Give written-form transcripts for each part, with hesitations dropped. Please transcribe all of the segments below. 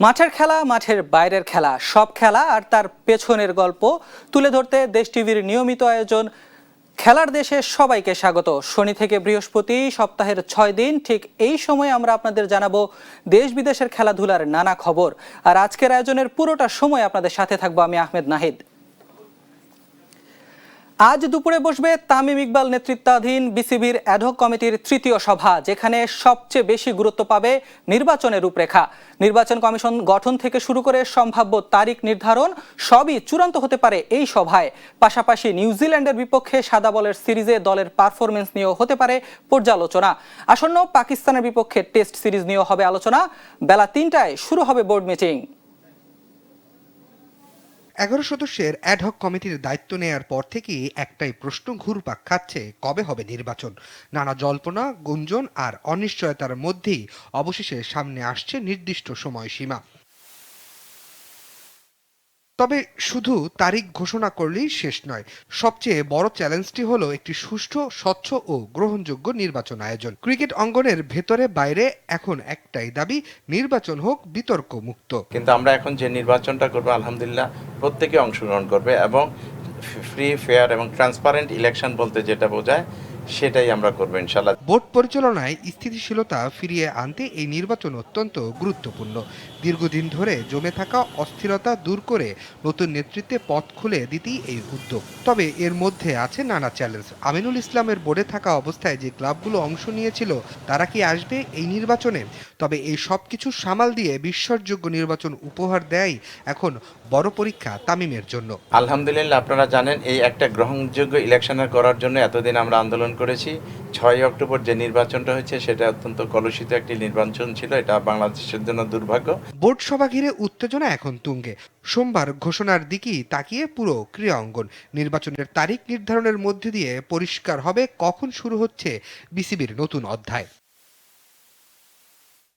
মাঠের খেলা, মাঠের বাইরের খেলা, সব খেলা আর তার পেছনের গল্প তুলে ধরতে দেশ টিভির নিয়মিত আয়োজন খেলার দেশে সবাইকে স্বাগত। শনি থেকে বৃহস্পতি সপ্তাহের 6 দিন ঠিক এই সময় আমরা আপনাদের জানাবো দেশ বিদেশের খেলাধুলার নানা খবর। আর আজকের আয়োজনের পুরোটা সময় আপনাদের সাথে থাকবো আমি আহমেদ নাহিদ। আজ দুপুরে বসবে তামিম ইকবাল নেতৃত্বাধীন বিসিবির অ্যাডহক কমিটির তৃতীয় সভা, যেখানে সবচেয়ে বেশি গুরুত্ব পাবে নির্বাচনের রূপরেখা। নির্বাচন কমিশন গঠন থেকে শুরু করে সম্ভাব্য তারিখ নির্ধারণ সবই চূড়ান্ত হতে পারে এই সভায়। পাশাপাশি নিউজিল্যান্ডের বিপক্ষে সাদা বলের সিরিজে দলের পারফরমেন্স নিয়েও হতে পারে পর্যালোচনা। আসন্ন পাকিস্তানের বিপক্ষে টেস্ট সিরিজ নিয়েও হবে আলোচনা। বেলা ৩টায় শুরু হবে বোর্ড মিটিং। 11 সদস্যের অ্যাডহক কমিটির দায়িত্ব নেয়ার পর থেকেই একটাই প্রশ্ন ঘুরপাক খাচ্ছে, কবে হবে নির্বাচন। নানা জল্পনা, গুঞ্জন আর অনিশ্চয়তার মধ্যেই অবশেষে সামনে আসছে নির্দিষ্ট সময়সীমা। তবে শুধু তারিখ ঘোষণা করলেই শেষ নয়, সবচেয়ে বড় চ্যালেঞ্জটি হলো একটি সুষ্ঠু, স্বচ্ছ ও গ্রহণযোগ্য নির্বাচন আয়োজন। ক্রিকেট অঙ্গনের ভেতরে বাইরে এখন একটাই দাবি, নির্বাচন হোক বিতর্ক মুক্ত। কিন্তু আমরা এখন যে নির্বাচনটা করবো, আলহামদুলিল্লাহ প্রত্যেকে অংশগ্রহণ করবে এবং ফ্রি, ফেয়ার এবং ট্রান্সপারেন্ট ইলেকশন বলতে যেটা বোঝায় সেটাই আমরা করবো ইনশাআল্লাহ। বোর্ড পরিচালনায় স্থিতিশীলতা ফিরিয়ে আনতে এই নির্বাচন অত্যন্ত গুরুত্বপূর্ণ। দীর্ঘদিন ধরে জমে থাকা অস্থিরতা দূর করে নতুন নেতৃত্বে পথ খুলে দিতেই এই উদ্যোগ। তবে এর মধ্যে আছে নানা চ্যালেঞ্জ। আমিনুল ইসলামের বোর্ডে থাকা অবস্থায় যে ক্লাবগুলো অংশ নিয়েছিল তারা কি আসবে এই নির্বাচনে? তবে এই সব কিছু সামাল দিয়ে বিশ্বাসযোগ্য নির্বাচন উপহার দেয় এখন বড় পরীক্ষা তামিমের জন্য। আলহামদুলিল্লাহ, আপনারা জানেন এই একটা গ্রহণযোগ্য ইলেকশনের করার জন্য এতদিন আমরা আন্দোলন করেছি। 6 অক্টোবর যে নির্বাচনটা হয়েছে সেটা অত্যন্ত কলুষিত একটি নির্বাচন ছিল, এটা বাংলাদেশের জন্য দুর্ভাগ্য। বোর্ড সভা ঘিরে উত্তেজনা এখন তুঙ্গে। সোমবার ঘোষণার দিকেই তাকিয়ে পুরো ক্রীড়া অঙ্গন। নির্বাচনের তারিখ নির্ধারণের মধ্যে দিয়ে পরিষ্কার হবে কখন শুরু হচ্ছে বিসিবির নতুন অধ্যায়।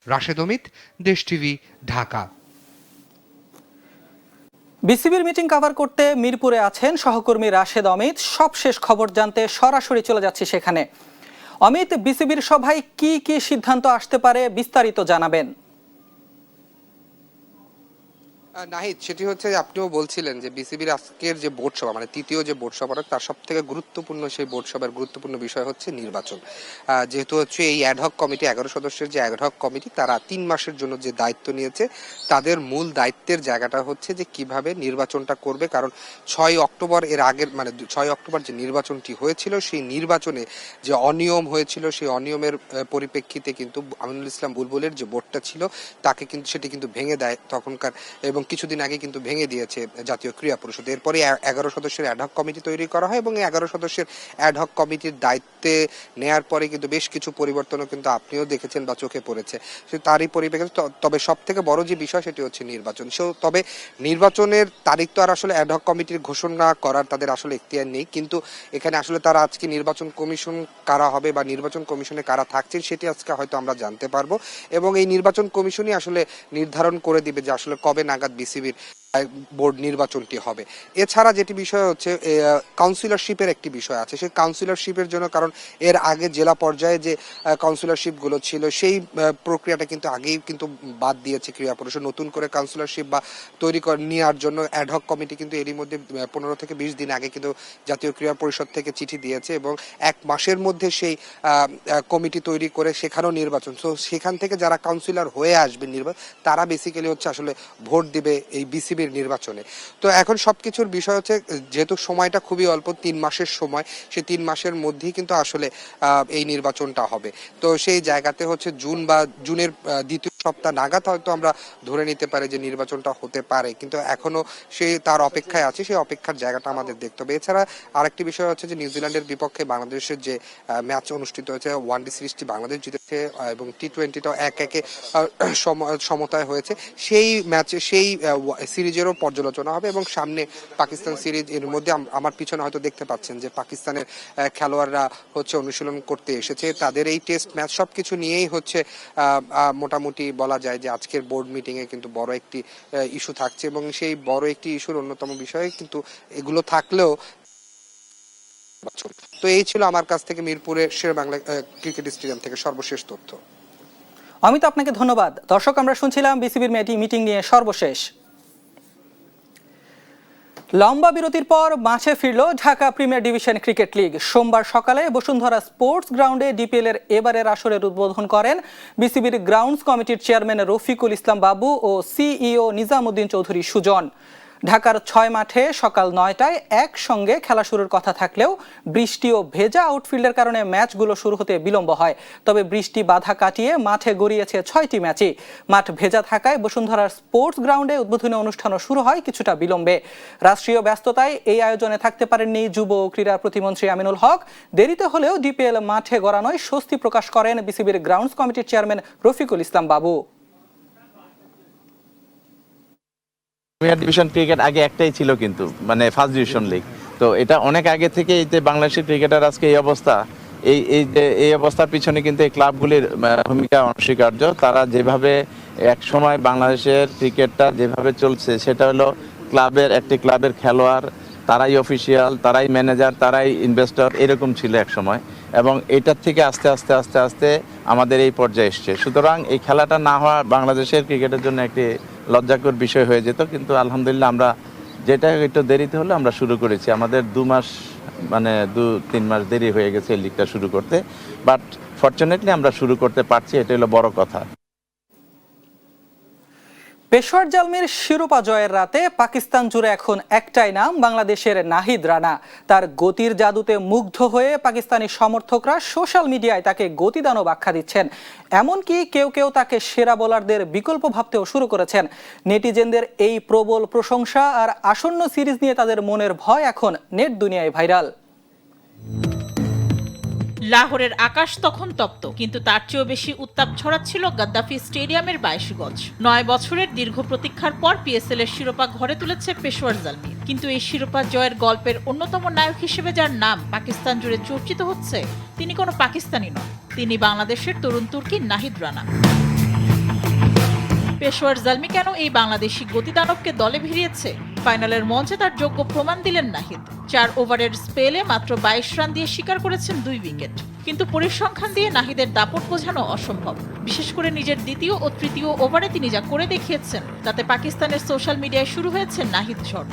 রাশেদ অমিত, দেশ টিভি, ঢাকা। বিসিবির মিটিং কভার করতে মিরপুরে আছেন সহকর্মী রাশেদ অমিত। সবশেষ খবর জানতে সরাসরি চলে যাচ্ছি সেখানে। অমিত, বিসিবির সভায় কি কি সিদ্ধান্ত আসতে পারে বিস্তারিত জানাবেন। নাহিদ, সেটি হচ্ছে আপনিও বলছিলেন যে বিসিবির আজকের যে বোর্ড সভা, মানে তৃতীয় যে বোর্ড সভা, তার সব থেকে গুরুত্বপূর্ণ সেই বোর্ড সভার গুরুত্বপূর্ণ বিষয় হচ্ছে নির্বাচন। যেহেতু হচ্ছে এই অ্যাডহক কমিটি, 11 সদস্যের যে অ্যাডহক কমিটি, তারা 3 মাসের জন্য যে দায়িত্ব নিয়েছে, তাদের মূল দায়িত্বের জায়গাটা হচ্ছে যে কিভাবে নির্বাচনটা করবে। কারণ 6 অক্টোবর এর আগের, মানে 6 অক্টোবর যে নির্বাচনটি হয়েছিল, সেই নির্বাচনে যে অনিয়ম হয়েছিল, সেই অনিয়মের পরিপ্রেক্ষিতে কিন্তু আমিনুল ইসলাম বুলবুলের যে বোর্ডটা ছিল তাকে কিন্তু সেটি কিন্তু ভেঙে দেয় তখনকার, এবং কিছুদিন আগে কিন্তু ভেঙে দিয়েছে জাতীয় ক্রীড়া পরিষদ। এরপরে 11 সদস্যের অ্যাডহক কমিটি তৈরি করা হয় এবং এই 11 সদস্যের অ্যাডহক কমিটির দায়িত্বে নেয়ার পরে কিন্তু বেশ কিছু পরিবর্তনও কিন্তু আপনিও দেখেছেন বা চোখে পড়েছে। তারই পরিপ্রেক্ষিতে তবে সব থেকে বড় যে বিষয় সেটি হচ্ছে নির্বাচন। তবে নির্বাচনের তারিখ তো আর আসলে অ্যাডহক কমিটির ঘোষণা করার তাদের আসলে এখতিয়ার নেই, কিন্তু এখানে আসলে তারা আজকে নির্বাচন কমিশন কারা হবে বা নির্বাচন কমিশনে কারা থাকছেন সেটি আজকে হয়তো আমরা জানতে পারবো, এবং এই নির্বাচন কমিশনই আসলে নির্ধারণ করে দিবে যে আসলে কবে নাগাদ বিসিবির বোর্ড নির্বাচনটি হবে। এছাড়া যেটি বিষয় হচ্ছে কাউন্সিলরশিপের একটি বিষয় আছে। সেই কাউন্সিলরশিপের জন্য, কারণ এর আগে জেলা পর্যায়ে যে কাউন্সিলরশিপগুলো ছিল সেই প্রক্রিয়াটা কিন্তু আগেই কিন্তু বাদ দিয়েছে ক্রীড়া পরিষদ। নতুন করে কাউন্সিলরশিপ বা তৈরি করে নেওয়ার জন্য অ্যাডহক কমিটি কিন্তু এরই মধ্যে 15 থেকে 20 দিন আগে কিন্তু জাতীয় ক্রীড়া পরিষদ থেকে চিঠি দিয়েছে, এবং 1 মাসের মধ্যে সেই কমিটি তৈরি করে সেখানেও নির্বাচন। তো সেখান থেকে যারা কাউন্সিলর হয়ে আসবে তারা বেসিক্যালি হচ্ছে আসলে ভোট দিবে এই বিসিবির নির্বাচনে। তো এখন সবকিছুর বিষয় হচ্ছে, যেহেতু সময়টা খুবই অল্প, 3 মাসের সময়, সেই 3 মাসের মধ্যেই কিন্তু আসলে এই নির্বাচনটা হবে। তো সেই জায়গাতে হচ্ছে জুন বা জুনের দ্বিতীয় সপ্তাহ নাগাদ হয়তো আমরা ধরে নিতে পারি যে নির্বাচনটা হতে পারে, কিন্তু এখনো সেই তার অপেক্ষায় আছে, সেই অপেক্ষার জায়গাটা আমাদের দেখতে হবে। এছাড়া আরেকটি বিষয় হচ্ছে যে নিউজিল্যান্ডের বিপক্ষে বাংলাদেশের যে ম্যাচ অনুষ্ঠিত হয়েছে, ওয়ানডে সিরিজটি বাংলাদেশ জিতেছে এবং টি-20টাও 1-1 সমতায় হয়েছে। সেই ম্যাচে সেই সিরিজেরও পর্যালোচনা হবে, এবং সামনে পাকিস্তান সিরিজ। এর মধ্যে আমার পিছনে হয়তো দেখতে পাচ্ছেন যে পাকিস্তানের খেলোয়াড়রা হচ্ছে অনুশীলন করতে এসেছে, তাদের এই টেস্ট ম্যাচ সবকিছু নিয়েই হচ্ছে মোটামুটি বলা যায় যে আজকের বোর্ড মিটিং এ কিন্তু বড় একটি ইস্যু থাকছে, এবং সেই বড় একটি ইস্যুর অন্যতম বিষয় কিন্তু এগুলো থাকলেও। তো এই ছিল আমার কাছ থেকে মিরপুরের শেরেবাংলা ক্রিকেট স্টেডিয়াম থেকে সর্বশেষ তথ্য। অমিত, আপনাকে ধন্যবাদ। দর্শক, আমরা শুনছিলাম বিসিবির মিটিং নিয়ে সর্বশেষ। লম্বা বিরতির পর মাঠে ফিরল Dhaka premier division cricket league. সোমবার সকালে বসুন্ধরা স্পোর্টস গ্রাউন্ডে ডিপিএল এর এবারের আসরের উদ্বোধন করেন বিসিবির গ্রাউন্ডস কমিটির চেয়ারম্যান রফিকুল ইসলাম বাবু ও সিইও নিজামুদ্দিন চৌধুরী সুজন। ঢাকার 6 মাঠে সকাল 9টায় একসঙ্গে খেলা শুরুর কথা থাকলেও বৃষ্টি ও ভেজা আউটফিল্ডের কারণে ম্যাচগুলো শুরু হতে বিলম্ব হয়। তবে বৃষ্টি বাধা কাটিয়ে মাঠে গড়িয়েছে 6টি ম্যাচই। মাঠ ভেজা থাকায় বসুন্ধরার স্পোর্টস গ্রাউন্ডে উদ্বোধনী অনুষ্ঠানও শুরু হয় কিছুটা বিলম্বে। রাষ্ট্রীয় ব্যস্ততায় এই আয়োজনে থাকতে পারেননি যুব ও ক্রীড়া প্রতিমন্ত্রী আমিনুল হক। দেরিতে হলেও ডিপিএল মাঠে গড়ানোয় স্বস্তি প্রকাশ করেন বিসিবির গ্রাউন্ডস কমিটির চেয়ারম্যান রফিকুল ইসলাম বাবু। প্রিমিয়ার ডিভিশন ক্রিকেট আগে একটাই ছিল, কিন্তু মানে ফার্স্ট ডিভিশন লিগ। তো এটা অনেক আগে থেকে এই যে বাংলাদেশের ক্রিকেটার আজকে এই অবস্থা, এই অবস্থার পিছনে কিন্তু এই ক্লাবগুলির ভূমিকা অনস্বীকার্য। তারা যেভাবে এক সময় বাংলাদেশের ক্রিকেটটা যেভাবে চলছে সেটা হলো একটি ক্লাবের খেলোয়াড়, তারাই অফিসিয়াল, তারাই ম্যানেজার, তারাই ইনভেস্টর, এরকম ছিল এক সময়। এবং এটার থেকে আস্তে আস্তে আস্তে আস্তে আমাদের এই পর্যায়ে এসছে। সুতরাং এই খেলাটা না হওয়া বাংলাদেশের ক্রিকেটের জন্য একটি লজ্জাকর বিষয় হয়ে যেত। কিন্তু আলহামদুলিল্লাহ আমরা যেটা একটু দেরিতে হলো আমরা শুরু করেছি। আমাদের 2-3 মাস দেরি হয়ে গেছে এই লিগটা শুরু করতে, বাট ফরচুনেটলি আমরা শুরু করতে পারছি, এটা হলো বড় কথা। পেশোয়ার জালমির শিরোপা জয়ের রাতে পাকিস্তান জুড়ে এখন একটাই নাম, বাংলাদেশের নাহিদ রানা। তার গতির জাদুতে মুগ্ধ হয়ে পাকিস্তানি সমর্থকরা সোশ্যাল মিডিয়ায় তাকে গতিদানব আখ্যা দিচ্ছেন। এমনকি কেউ কেউ তাকে সেরা বোলারদের বিকল্প ভাবতেও শুরু করেছেন। নেটিজেনদের এই প্রবল প্রশংসা আর আসন্ন সিরিজ নিয়ে তাদের মনের ভয় এখন নেট দুনিয়ায় ভাইরাল। লাহোরের আকাশ তখন তপ্ত, কিন্তু তার চেয়েও বেশি উত্তাপ ছড়াচ্ছিল গাদ্দাফি স্টেডিয়ামের 22 গজ। 9 বছরের দীর্ঘ প্রতীক্ষার পর পিএসএল এর শিরোপা ঘরে তুলেছে পেশোয়ার জালমি। কিন্তু এই শিরোপা জয়ের গল্পের অন্যতম নায়ক হিসেবে যার নাম পাকিস্তান জুড়ে চর্চিত হচ্ছে, তিনি কোনো পাকিস্তানি নন, তিনি বাংলাদেশের তরুণ তুর্কি নাহিদ রানা। পেশোয়ার জালমি কেন এই বাংলাদেশি গতিদানবকে দলে ভিড়িয়েছে? ফাইনালের মঞ্চে তার যোগ্য প্রমাণ দিলেন নাহিদ। 4 ওভারের স্পেলে মাত্র 22 রান দিয়ে শিকার করেছেন 2 উইকেট। কিন্তু পরিসংখ্যান দিয়ে নাহিদের দাপট বোঝানো অসম্ভব। বিশেষ করে নিজের দ্বিতীয় ও তৃতীয় ওভারে তিনি যা করে দেখিয়েছেন, তাতে পাকিস্তানের সোশ্যাল মিডিয়ায় শুরু হয়েছে নাহিদ ঝড়।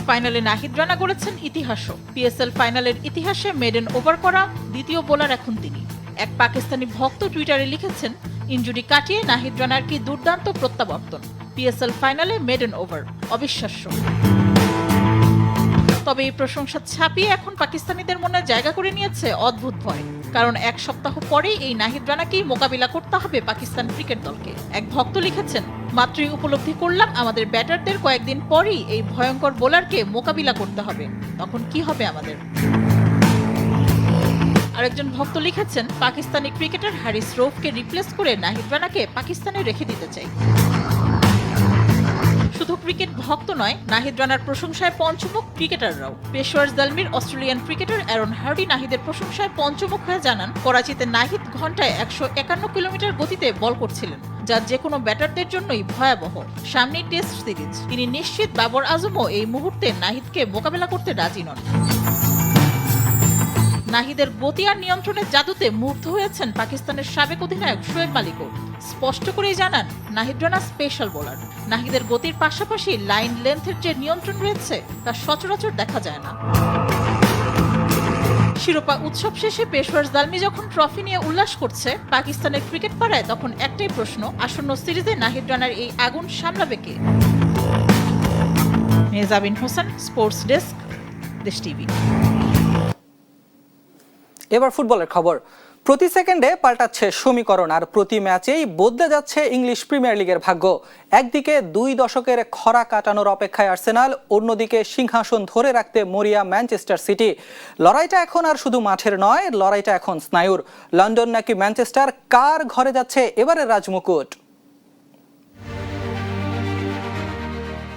ফাইনালে নাহিদ রানা গড়েছেন ইতিহাসও। পিএসএল ফাইনালের ইতিহাসে মেডেন ওভার করা দ্বিতীয় বোলার এখন তিনি। এক পাকিস্তানি ভক্ত টুইটারে লিখেছেন, ইনজুরি কাটিয়ে নাহিদ রানার কি দুর্দান্ত প্রত্যাবর্তন, পিএসএল ফাইনালে মেডেন ওভার, অবিশ্বাস্য। তবে এই প্রশংসা ছাপিয়ে এখন পাকিস্তানিদের মনে জায়গা করে নিয়েছে অদ্ভুত ভয়। কারণ 1 সপ্তাহ পরেই এই নাহিদ রানাকেই মোকাবিলা করতে হবে পাকিস্তান ক্রিকেট দলকে। এক ভক্ত লিখেছেন, মাত্রই উপলব্ধি করলাম আমাদের ব্যাটারদের কয়েকদিন পরেই এই ভয়ঙ্কর বোলারকে মোকাবিলা করতে হবে, তখন কি হবে আমাদের। আরেকজন ভক্ত লিখেছেন, পাকিস্তানি ক্রিকেটার হারিস রৌফকে রিপ্লেস করে নাহিদ রানাকে পাকিস্তানে রেখে দিতে চাই। শুধু ক্রিকেট ভক্ত নয়, নাহিদ রানার প্রশংসায় পঞ্চমুখ ক্রিকেটাররাও। পেশোয়ার জালমির অস্ট্রেলিয়ান ক্রিকেটার অ্যারন হার্ডি নাহিদের প্রশংসায় পঞ্চমুখ হয়ে জানান, করাচিতে নাহিদ ঘন্টায় 151 কিলোমিটার গতিতে বল করছিলেন, যা যে কোনো ব্যাটারদের জন্যই ভয়াবহ। সামনেই টেস্ট সিরিজ, তিনি নিশ্চিত বাবর আজমও এই মুহূর্তে নাহিদকে মোকাবেলা করতে রাজি নন। নাহিদের গতি আর নিয়ন্ত্রণের জাদুতে মুগ্ধ হয়েছেন পাকিস্তানের সাবেক অধিনায়ক শোয়েব মালিকও। স্পষ্ট করেই জানান, নাহিদ রানা স্পেশাল বোলার। নাহিদের গতির পাশাপাশি লাইন লেন্থের যে নিয়ন্ত্রণ রয়েছে তা সচরাচর দেখা যায় না। শিরোপা উৎসব শেষে পেশোয়ার জালমি যখন ট্রফি নিয়ে উল্লাস করছে পাকিস্তানের ক্রিকেট পাড়ায়, তখন একটাই প্রশ্ন, আসন্ন সিরিজে নাহিদ রানার এই আগুন সামলাবে কে? মেহজাবিন হোসেন, স্পোর্টস ডেস্ক, দেশ টিভি। এবার ফুটবলের খবর। প্রতি সেকেন্ডে পাল্টাচ্ছে সমীকরণ, আর প্রতি ম্যাচেই বদলে যাচ্ছে ইংলিশ প্রিমিয়ার লিগের ভাগ্য। একদিকে 2 দশকের খরা কাটানোর অপেক্ষায় আর্সেনাল, অন্যদিকে সিংহাসন ধরে রাখতে মরিয়া ম্যানচেস্টার সিটি। লড়াইটা এখন আর শুধু মাঠের নয়, লড়াইটা এখন স্নায়ুর। লন্ডন নাকি ম্যানচেস্টার, কার ঘরে যাচ্ছে এবারের রাজমুকুট?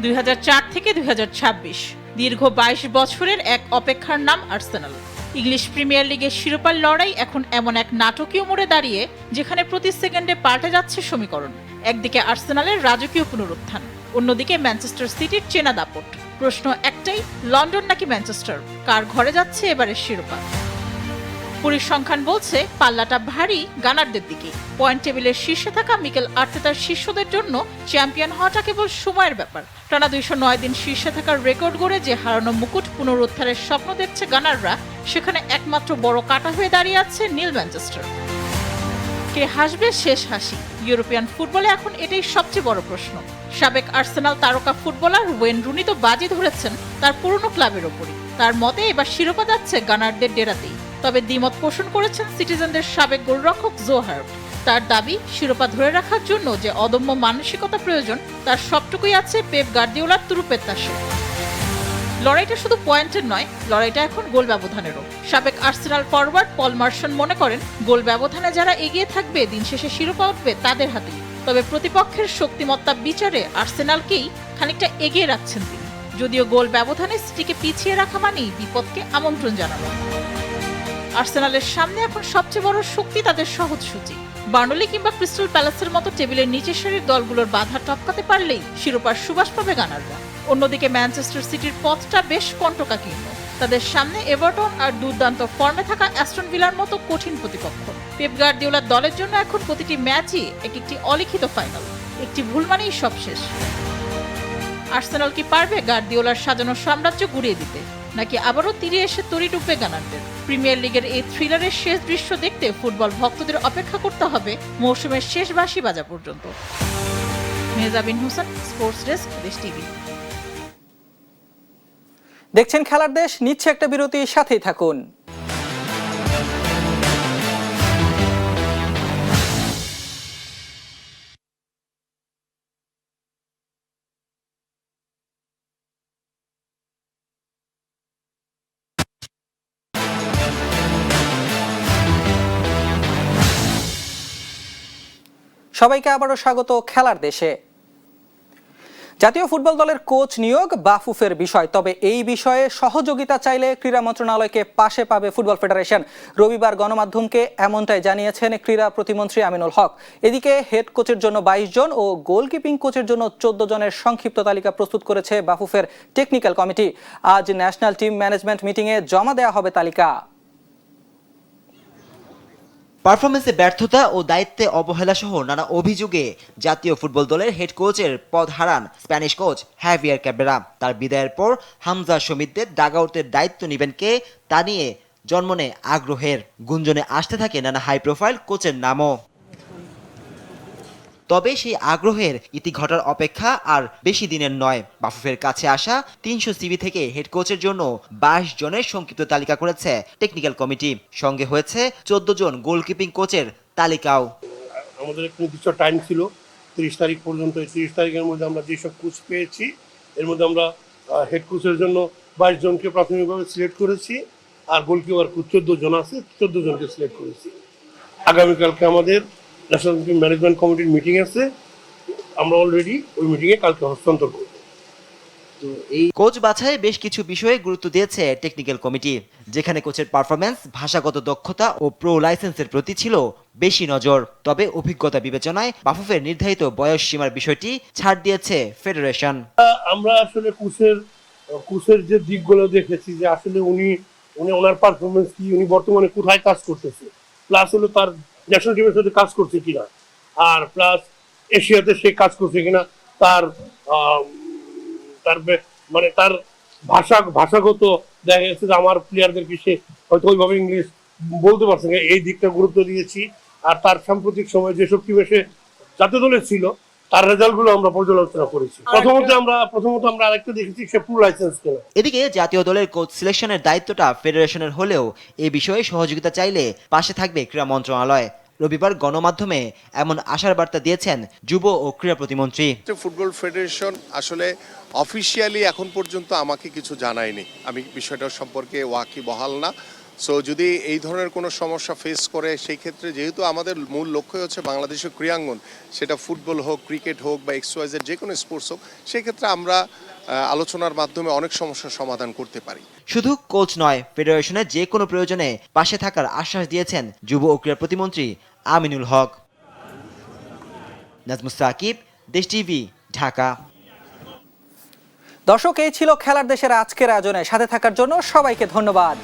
2004 থেকে 2026 দীর্ঘ 22 বছরের এক অপেক্ষার নাম আর্সেনাল। ইংলিশ প্রিমিয়ার লিগের শিরোপার লড়াই এখন এমন এক নাটকীয় মোড়ে দাঁড়িয়ে, যেখানে প্রতি সেকেন্ডে পাল্টে যাচ্ছে সমীকরণ। একদিকে আর্সেনালের রাজকীয় পুনরুত্থান, অন্যদিকে ম্যানচেস্টার সিটির চেনা দাপট। প্রশ্ন একটাই, লন্ডন নাকি ম্যানচেস্টার, কার ঘরে যাচ্ছে এবারের শিরোপা? পরিসংখ্যান বলছে পাল্লাটা ভারী গানারদের দিকে। পয়েন্ট টেবিলের শীর্ষে থাকা মিকেল আর্তেতার শিষ্যদের জন্য চ্যাম্পিয়ন হওয়াটা কেবল সময়ের ব্যাপার। টানা 209 দিন শীর্ষে থাকার রেকর্ড গড়ে যে হারানো মুকুট পুনরুদ্ধারের স্বপ্ন দেখছে গানাররা, সেখানে একমাত্র বড় কাটা হয়ে দাঁড়িয়ে আছে নীল ম্যানচেস্টার। কে হাসবে শেষ হাসি? ইউরোপিয়ান ফুটবলে এখন এটাই সবচেয়ে বড় প্রশ্ন। সাবেক আর্সেনাল তারকা ফুটবলার ওয়েন রুনি তো বাজি ধরেছেন তার পুরনো ক্লাবের ওপরই। তার মতে এবার শিরোপা যাচ্ছে গানারদের ডেরাতেই। তবে দ্বিমত পোষণ করেছেন সিটিজেনদের সাবেক গোলরক্ষক জো হার্ট। তার দাবি, শিরোপা ধরে রাখার জন্য যে অদম্য মানসিকতা প্রয়োজন তার সবটুকুই আছে পেপ গার্দিওলার তুরুপের তাসে। লড়াইটা শুধু পয়েন্টের নয়, লড়াইটা এখন গোল ব্যবধানেরও। সাবেক আর্সেনাল ফরওয়ার্ড পল মার্শন মনে করেন, গোল ব্যবধানে যারা এগিয়ে থাকবে দিন শেষে শিরোপা উঠবে তাদের হাতেই। তবে প্রতিপক্ষের শক্তিমত্তা বিচারে আর্সেনালকেই খানিকটা এগিয়ে রাখছেন তিনি। যদিও গোল ব্যবধানে সিটিকে পিছিয়ে রাখা মানেই বিপদকে আমন্ত্রণ জানানো। আর্সেনালের সামনে এখন সবচেয়ে বড় শক্তি তাদের সহজসূচি। বার্নলি কিংবা ক্রিস্টাল প্যালেসের মতো টেবিলের নিচের সারির দলগুলোর বাধা টপকাতে পারলেই শিরোপার সুবাস পাবে গানাররা। অন্যদিকে ম্যানচেস্টার সিটির পথটা বেশ কণ্টকাকীর্ণ। তাদের সামনে এভারটন আর দুর্দান্ত ফর্মে থাকা অ্যাস্টন ভিলার মতো কঠিন প্রতিপক্ষ। পেপ গার্দিওলার দলের জন্য এখন প্রতিটি ম্যাচই একটি অলিখিত ফাইনাল। একটি ভুল মানেই সব শেষ। আর্সেনাল কি পারবে গার্দিওলার সাজানো সাম্রাজ্য গুড়িয়ে দিতে, নাকি আবারও তীরে এসে তরি ডুববে গানারদের? প্রিমিয়ার লিগের এই থ্রিলারের শেষ দৃশ্য দেখতে ফুটবল ভক্তদের অপেক্ষা করতে হবে মৌসুমের শেষ বাঁশি বাজা পর্যন্ত। মেহজাবিন হোসেন, স্পোর্টস ডেস্ক, দেশ টিভি। দেখছেন খেলার দেশ, নিচ্ছে একটা বিরতি, সাথেই থাকুন। সবাইকে আবারও স্বাগত খেলার দেশে। জাতীয় ফুটবল দলের কোচ নিয়োগ বাফুফের বিষয়, তবে এই বিষয়ে সহযোগিতা চাইলে ক্রীড়া মন্ত্রণালয়কে পাশে পাবে ফুটবল ফেডারেশন। রবিবার গণমাধ্যমকে এমনটাই জানিয়েছেন ক্রীড়া প্রতিমন্ত্রী আমিনুল হক। এদিকে হেড কোচের জন্য 22 জন ও গোলকিপিং কোচের জন্য 14 জনের সংক্ষিপ্ত তালিকা প্রস্তুত করেছে বাফুফের টেকনিক্যাল কমিটি। আজ ন্যাশনাল টিম ম্যানেজমেন্ট মিটিংয়ে জমা দেওয়া হবে তালিকা। পারফরমেন্সে ব্যর্থতা ও দায়িত্বে অবহেলা সহ নানা অভিযোগে জাতীয় ফুটবল দলের হেড কোচের পদ হারান স্প্যানিশ কোচ হ্যাভিয়ার ক্যাবেরা। তার বিদায়ের পর হামজা শমিদদের ডাগআউটের দায়িত্ব নেবেন কে, তা নিয়ে জন্ম নেয় আগ্রহের। গুঞ্জনে আসতে থাকে নানা হাই প্রোফাইল কোচের নামও। তবে সেই আগ্রহের ইতি ঘটার অপেক্ষা আর বেশি দিনের নয়। বাফুফের কাছে আসা 300 সিভি থেকে হেড কোচের জন্য 22 জনের সংক্ষিপ্ত তালিকা করেছে টেকনিক্যাল কমিটি। সঙ্গে হয়েছে 14 জন গোলকিপিং কোচের তালিকাও। আমাদের একটা নির্দিষ্ট টাইম ছিল 30 তারিখ পর্যন্ত। 30 তারিখের মধ্যে আমরা যেসব কোচ পেয়েছি এর মধ্যে আমরা হেড কোচের জন্য 22 জনকে প্রাথমিকভাবে সিলেক্ট করেছি, আর গোলকিপার কোচ 14 জন আছে, 14 জনকে সিলেক্ট করেছি। আগামীকালকে আমাদের ন্যাশনাল টিম ম্যানেজমেন্ট কমিটির মিটিং আছে, আমরা অলরেডি ওই মিটিংয়ে কালকে হস্তান্তর করব। তো এই কোচ বাছাই বেশ কিছু বিষয়ে গুরুত্ব দিয়েছে টেকনিক্যাল কমিটি, যেখানে কোচের পারফরম্যান্স, ভাষাগত দক্ষতা ও প্রো লাইসেন্সের প্রতি ছিল বেশি নজর। তবে অভিজ্ঞতা বিবেচনায় বাফুফের নির্ধারিত বয়স সীমার বিষয়টি ছাড় দিয়েছে ফেডারেশন। আমরা আসলে কোচের যে দিকগুলো দেখেছি যে আসলে উনি ওনার পারফরমেন্স কি, উনি বর্তমানে কোথায় কাজ করতেছে, প্লাস হলো তার ন্যাশনাল টিমের সাথে কাজ করছে কিনা, আর প্লাস এশিয়াতে সে কাজ করছে কিনা, তার মানে তার ভাষাগত দেখা যাচ্ছে যে আমার প্লেয়ারদেরকে সে হয়তো ওইভাবে ইংলিশ বলতে পারছে না, এই দিকটা গুরুত্ব দিয়েছি। আর তার সাম্প্রতিক সময় যেসব টিমে সে জাতীয় দলে ছিল তার রেজাল্টগুলো আমরা পর্যালোচনা করেছি। প্রথমত আমরা আরেকটা দেখেছি সে ফুল লাইসেন্স কেনা। এদিকে জাতীয় দলের কোচ সিলেকশনের দায়িত্বটা ফেডারেশনের হলেও এ বিষয়ে সহযোগিতা চাইলে পাশে থাকবে ক্রীড়া মন্ত্রণালয়। রবিবার গণমাধ্যমে এমন আশার বার্তা দিয়েছেন যুব ও ক্রীড়া প্রতিমন্ত্রী। ফুটবল ফেডারেশন আসলে অফিসিয়ালি এখন পর্যন্ত আমাকে কিছু জানায়নি, আমি বিষয়টা সম্পর্কে ওয়াকিবহাল না। সো যদি এই ধরনের কোনো সমস্যা ফেস করে, সেই ক্ষেত্রে যেহেতু আমাদের মূল লক্ষ্য হচ্ছে বাংলাদেশের ক্রীড়াঙ্গন, সেটা ফুটবল হোক, ক্রিকেট হোক বা এক্সওয়াইজেড যে কোনো স্পোর্টস হোক, সেক্ষেত্রে আমরা আলোচনার মাধ্যমে অনেক সমস্যার সমাধান করতে পারি। শুধু কোচ নয়, ফেডারেশনের যে কোনো প্রয়োজনে পাশে থাকার আশ্বাস দিয়েছেন যুব ও ক্রীড়া প্রতিমন্ত্রী আমিনুল হক। নাজমুস সাকিব, দেশ টিভি, ঢাকা। দর্শক, এই ছিল খেলার দেশের আজকের আয়োজনে। সাথে থাকার জন্য সবাইকে ধন্যবাদ।